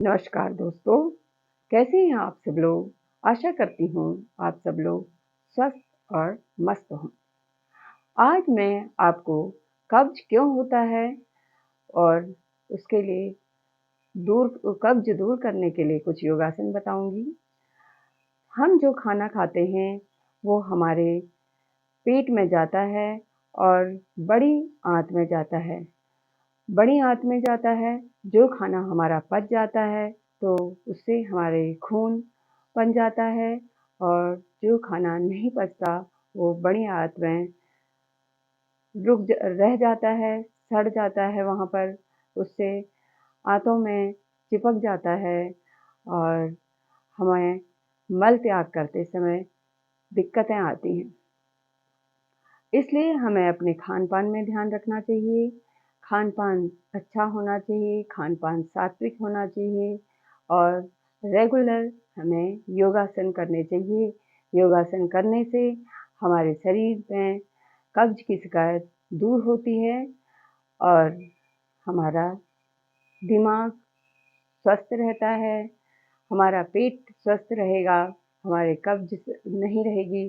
नमस्कार दोस्तों, कैसे हैं आप सब लोग? आशा करती हूँ आप सब लोग स्वस्थ और मस्त हों। आज मैं आपको कब्ज़ क्यों होता है और उसके लिए कब्ज़ दूर करने के लिए कुछ योगासन बताऊँगी। हम जो खाना खाते हैं वो हमारे पेट में जाता है और बड़ी आंत में जाता है। बड़ी आंत में जाता है, जो खाना हमारा पच जाता है तो उससे हमारे खून बन जाता है और जो खाना नहीं पचता वो बड़ी आंत में रह जाता है, सड़ जाता है वहाँ पर, उससे आंतों में चिपक जाता है और हमें मल त्याग करते समय दिक्कतें आती हैं। इसलिए हमें अपने खान-पान में ध्यान रखना चाहिए। खान-पान अच्छा होना चाहिए, खान-पान सात्विक होना चाहिए और रेगुलर हमें योगासन करने चाहिए। योगासन करने से हमारे शरीर में कब्ज़ की शिकायत दूर होती है और हमारा दिमाग स्वस्थ रहता है, हमारा पेट स्वस्थ रहेगा, हमारे कब्ज़ नहीं रहेगी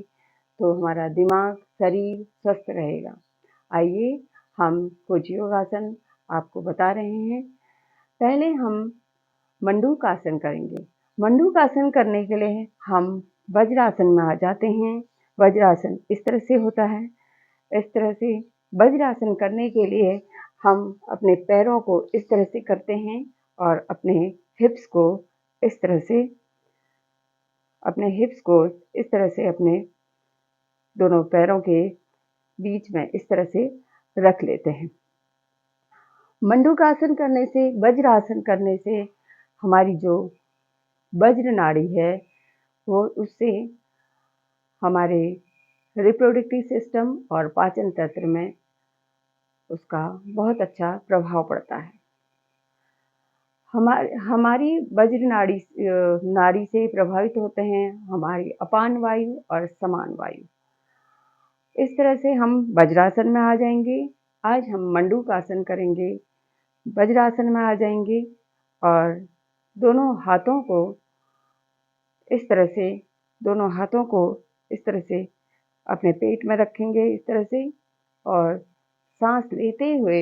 तो हमारा दिमाग, शरीर स्वस्थ रहेगा। आइए हम कुछ योगासन आपको बता रहे हैं। पहले हम मंडूकासन करेंगे। मंडूकासन करने के लिए हम वज्रासन में आ जाते हैं। वज्रासन इस तरह से होता है। इस तरह से वज्रासन करने के लिए हम अपने पैरों को इस तरह से करते हैं और अपने हिप्स को इस तरह से अपने दोनों पैरों के बीच में इस तरह से रख लेते हैं। मंडूकासन करने से, वज्रासन करने से हमारी जो वज्र नाड़ी है वो उससे हमारे रिप्रोडक्टिव सिस्टम और पाचन तंत्र में उसका बहुत अच्छा प्रभाव पड़ता है। हमारी वज्र नाड़ी से प्रभावित होते हैं हमारी अपान वायु और समान वायु। इस तरह से हम वज्रासन में आ जाएंगे। आज हम मंडूकासन करेंगे। वज्रासन में आ जाएंगे और दोनों हाथों को इस तरह से अपने पेट में रखेंगे इस तरह से और सांस लेते हुए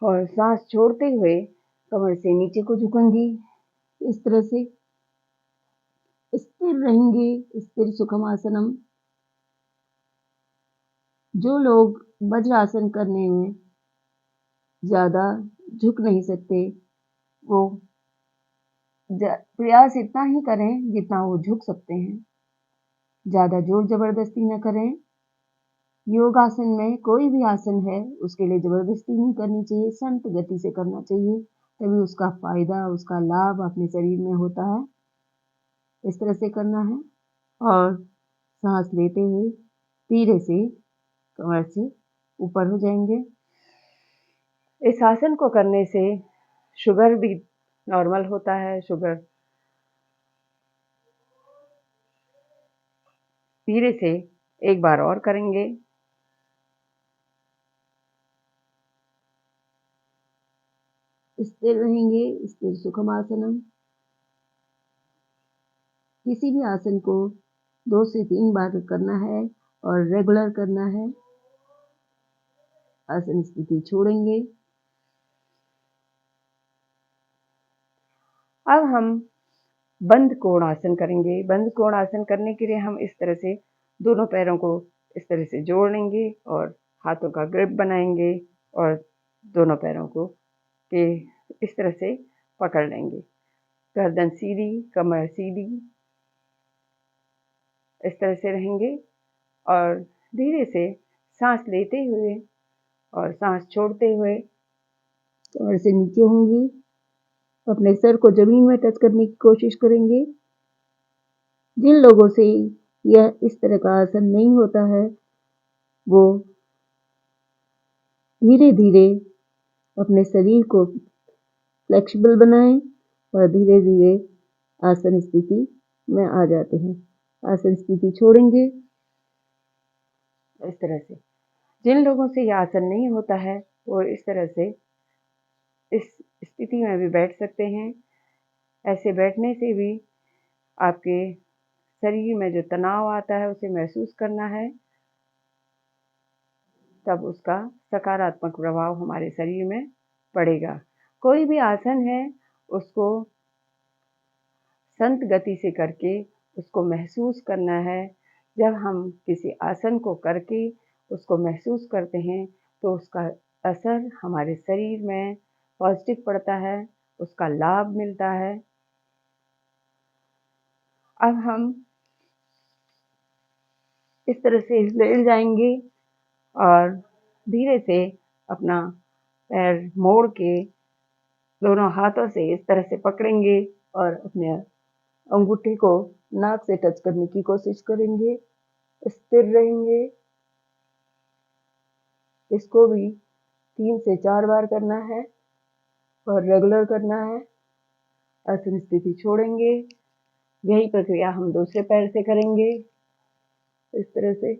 और सांस छोड़ते हुए कमर से नीचे को झुकेंगी। इस तरह से स्थिर रहेंगे, स्थिर सुखमासनम। जो लोग वज्रासन करने में ज़्यादा झुक नहीं सकते वो प्रयास इतना ही करें जितना वो झुक सकते हैं। ज़्यादा जोर जबरदस्ती न करें। योगासन में कोई भी आसन है उसके लिए जबरदस्ती नहीं करनी चाहिए, संत गति से करना चाहिए, तभी उसका फायदा, उसका लाभ अपने शरीर में होता है। इस तरह से करना है और सांस लेते हुए धीरे से कमर से ऊपर हो जाएंगे। इस आसन को करने से शुगर भी नॉर्मल होता है। शुगर धीरे से एक बार और करेंगे। स्थिर रहेंगे, स्थिर सुखमासनम। किसी भी आसन को 2 से 3 बार करना है और रेगुलर करना है। आसन स्थिति छोड़ेंगे। अब हम बंद कोण आसन करेंगे। बंद कोण आसन करने के लिए हम इस तरह से दोनों पैरों को इस तरह से जोड़ लेंगे और हाथों का ग्रिप बनाएंगे और दोनों पैरों को के इस तरह से पकड़ लेंगे। गर्दन सीधी, कमर सीधी, इस तरह से रहेंगे और धीरे से सांस लेते हुए और सांस छोड़ते हुए कमर से नीचे होंगी। अपने सर को जमीन में टच करने की कोशिश करेंगे। जिन लोगों से यह इस तरह का आसन नहीं होता है वो धीरे धीरे अपने शरीर को फ्लेक्सिबल बनाएं और धीरे धीरे आसन स्थिति में आ जाते हैं। आसन स्थिति छोड़ेंगे इस तरह से। जिन लोगों से यह आसन नहीं होता है वो इस तरह से इस स्थिति में भी बैठ सकते हैं। ऐसे बैठने से भी आपके शरीर में जो तनाव आता है उसे महसूस करना है, तब उसका सकारात्मक प्रभाव हमारे शरीर में पड़ेगा। कोई भी आसन है उसको संत गति से करके उसको महसूस करना है। जब हम किसी आसन को करके उसको महसूस करते हैं तो उसका असर हमारे शरीर में पॉजिटिव पड़ता है, उसका लाभ मिलता है। अब हम इस तरह से लेट जाएंगे और धीरे से अपना पैर मोड़ के दोनों हाथों से इस तरह से पकड़ेंगे और अपने अंगूठे को नाक से टच करने की कोशिश करेंगे। स्थिर रहेंगे। इसको भी 3 से 4 बार करना है और रेगुलर करना है। आसन स्थिति छोड़ेंगे। यही प्रक्रिया हम दूसरे पैर से करेंगे। इस तरह से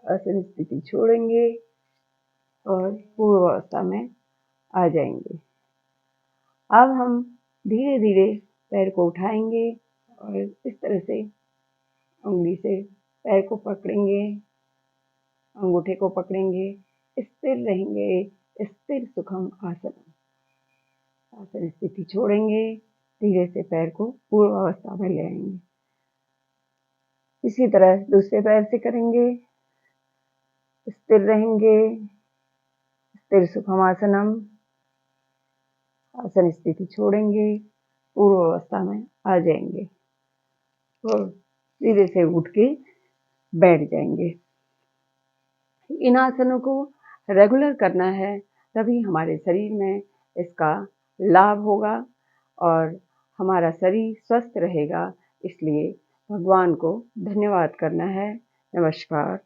आसन स्थिति छोड़ेंगे और पूर्व अवस्था में आ जाएंगे। अब हम धीरे धीरे पैर को उठाएंगे और इस तरह से उंगली से पैर को पकड़ेंगे, अंगूठे को पकड़ेंगे, स्थिर रहेंगे। स्थिर सुखम आसन। आसन स्थिति छोड़ेंगे, धीरे से पैर को पूर्व अवस्था में ले आएंगे। इसी तरह दूसरे पैर से करेंगे। स्थिर रहेंगे। स्थिर सुखमासनम। आसन स्थिति छोड़ेंगे, पूर्व अवस्था में आ जाएंगे और धीरे से उठ के बैठ जाएंगे। इन आसनों को रेगुलर करना है, तभी हमारे शरीर में इसका लाभ होगा और हमारा शरीर स्वस्थ रहेगा। इसलिए भगवान को धन्यवाद करना है। नमस्कार।